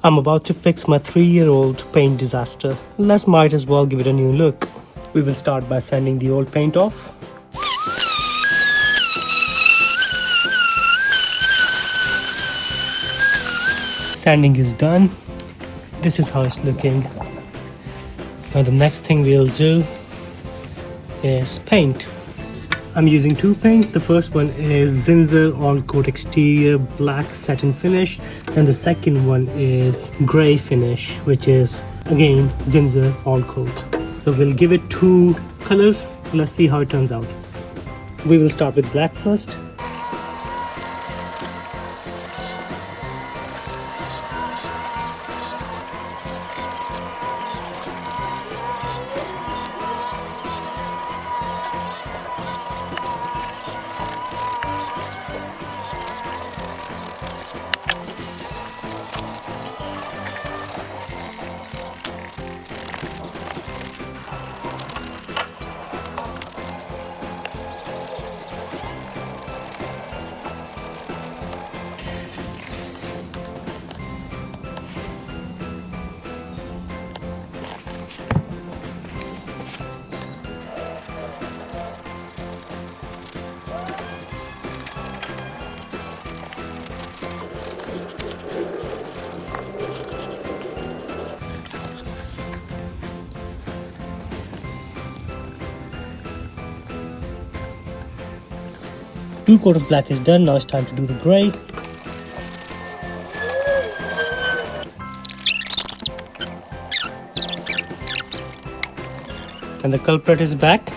I'm about to fix my 3-year-old paint disaster. Let's might as well give it a new look. We will start by sanding the old paint off. Sanding is done. This is how it's looking. Now the next thing we'll do is paint. I'm using two paints. The first one is Zinsser All Coat Exterior Black Satin Finish, and the second one is Grey Finish, which is again Zinsser All Coat. So we'll give it two colors. Let's see how it turns out. We will start with black first. Two coat of black is done. Now it's time to do the grey. And the culprit is back.